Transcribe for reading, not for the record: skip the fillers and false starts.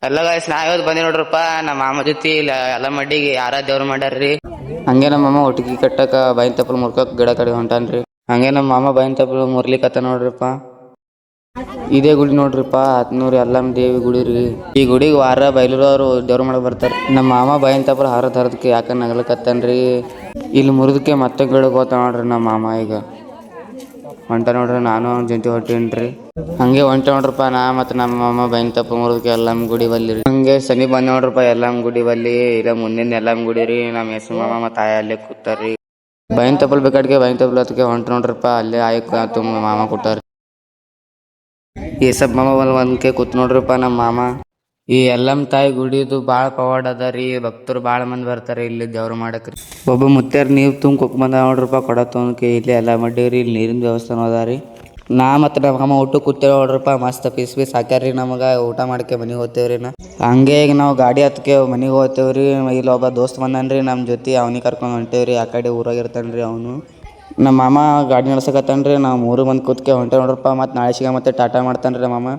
ಎಲ್ಲ ಗಾಯ್ಸ್ ನಾ ಇವತ್ತು ಬಂದಿ ನೋಡ್ರಪ್ಪ ನಮ್ಮ ಮಾಮ ಜೊತೆ ಎಲ್ಲ ಮಡ್ಡಿಗೆ ಯಾರ ದೇವ್ರು ಮಾಡ್ಯಾರ್ರಿ. ಹಂಗೆ ನಮ್ಮ ಮಾಮ ಒಟ್ಟಿಗೆ ಕಟ್ಟಕ ಬೈನ್ ತಪ್ಪಲ್ ಮುರ್ಕಕ್ ಗಿಡ ಕಡೆ ಹೊಂಟಾನ್ರಿ. ಹಂಗೆ ನಮ್ಮ ಮಾಮ ಬೈನ್ ತಪ್ಪಲ್ ಮುರ್ಲಿಕತ್ತ ನೋಡ್ರಿಪ್ಪ. ಇದೇ ಗುಡಿ ನೋಡ್ರಿಪ್ಪ 10 ಎಲ್ಲಮ್ಮ ದೇವಿ ಗುಡಿ ರೀ. ಈ ಗುಡಿಗೆ ವಾರ ಬೈಲೂರವ್ರು ದೇವ್ರು ಮಾಡಕ್ ಬರ್ತಾರೆ. ನಮ್ಮ ಮಾಮ ಬೈನ್ ತಪ್ಪಲ್ ಹಾರದ ಹರದಕ್ಕೆ ಯಾಕ ನಗಲಕತ್ತನ್ರಿ. ಇಲ್ಲಿ ಮುರಿದಕ್ಕೆ ಮತ್ತೆ ಗಿಡಕ್ಕೆ ಹೋತ ನೋಡ್ರಿ ನಮ್ಮ ಮಾಮ ಈಗ ಹೊಂಟ ನೋಡ್ರಿ. ನಾನು ಅವ್ನ ಜೊತೆ ಹೊಂಟೇನ್ರಿ. ಹಂಗೆ ಹೊಂಟ ನೋಡ್ರಪ್ಪ ನಾ ಮತ್ತು ನಮ್ಮ ಮಾಮ ಬೈನ್ ತಪ್ಪ ಮುರಿದಕ್ಕೆ ಎಲ್ಲಮ್ಮ ಗುಡಿ ಬಲ್ಲಿ ರೀ. ಹಂಗೆ ಸನಿ ಬಂದ್ ನೋಡ್ರಪ್ಪ ಎಲ್ಲಮ್ಮ ಗುಡಿ ಬಲ್ಲಿ. ಇಲ್ಲ ಮುಂದಿನ ಎಲ್ಲಮ್ಮ ಗುಡಿ ರೀ. ನಮ್ಮ ಹೆಸರು ಮಾಮ ಮತ್ತು ಆಯ ಅಲ್ಲೇ ಕೂತಾರ್ರಿ. ಬೈನ್ ತಪ್ಪಲ್ ಬೇಕಾಡ್ಗೆ ಬೈನ್ ತಪ್ಪಲ್ ಅದಕ್ಕೆ ಹೊಂಟ ನೋಡ್ರಪ್ಪ. ಅಲ್ಲೇ ಆಯ್ಕೆ ತುಂಬ ಮಾಮ ಕೂತಾರ. ಈ ಸಬ್ ಮಾಮ ಒಂದ್ಕೆ ಕೂತ್ ನೋಡ್ರಪ್ಪ ನಮ್ಮ ಮಾಮ. ಈ ಎಲ್ಲಮ್ಮ ತಾಯಿ ಗುಡಿದು ಭಾಳ ಪವಾಡ ಅದ ರೀ. ಭಕ್ತರು ಭಾಳ ಮಂದಿ ಬರ್ತಾರೆ ಇಲ್ಲಿ ದೇವ್ರು ಮಾಡಕ್ರಿ. ಒಬ್ಬ ಮುತ್ಯಾರ ನೀರು ತುಂಬ್ಕೊಕ್ ಬಂದ ನೋಡ್ರಪ್ಪ ಕೊಡ ತೊಗೊಂಡ್ಕೆ. ಇಲ್ಲಿ ಎಲ್ಲ ಮಡ್ಡಿವ್ರಿ. ಇಲ್ಲಿ ನೀರಿನ ವ್ಯವಸ್ಥೆನೂ ಅದ ರೀ. ನಾ ಮತ್ತು ನಮ್ಮ ಮಾಮ ಊಟ ಕೂತೇವೆ ನೋಡ್ರಪ್ಪ. ಮಸ್ತ್ ಪೀಸ್ ಹಾಕ್ಯಾರ್ರಿ ನಮಗೆ. ಊಟ ಮಾಡಕ್ಕೆ ಮನೆಗೆ ಹೋಗ್ತೇವ್ರಿ. ಹಂಗೆ ಈಗ ನಾವು ಗಾಡಿ ಹತ್ಕೆ ಮನೆಗೆ ಹೋಗ್ತೇವ್ರಿ. ಇಲ್ಲಿ ಒಬ್ಬ ದೋಸ್ತ್ ಬಂದನ್ರಿ ನಮ್ಮ ಜೊತೆ. ಅವ್ನಿಗೆ ಕರ್ಕೊಂಡು ಹೊಂಟೇವ್ರಿ. ಆ ಕಡೆ ಊರಾಗ ಇರ್ತಾನ್ರಿ ಅವನು. ನಮ್ಮ ಮಾಮ ಗಾಡಿ ನಡ್ಸಕತ್ತಾನ್ರಿ. ನಾವು 3 ಮಂದಿ ಕೂತ್ಕೆ ಹೊಂಟೇವ್ ನೋಡ್ರಪ್ಪ. ಮತ್ತು ನಾಳೆ ಸಿಗ ಮತ್ತೆ ಟಾಟಾ ಮಾಡ್ತಾನ್ರಿ ನಮ್ಮ ಮಾಮ.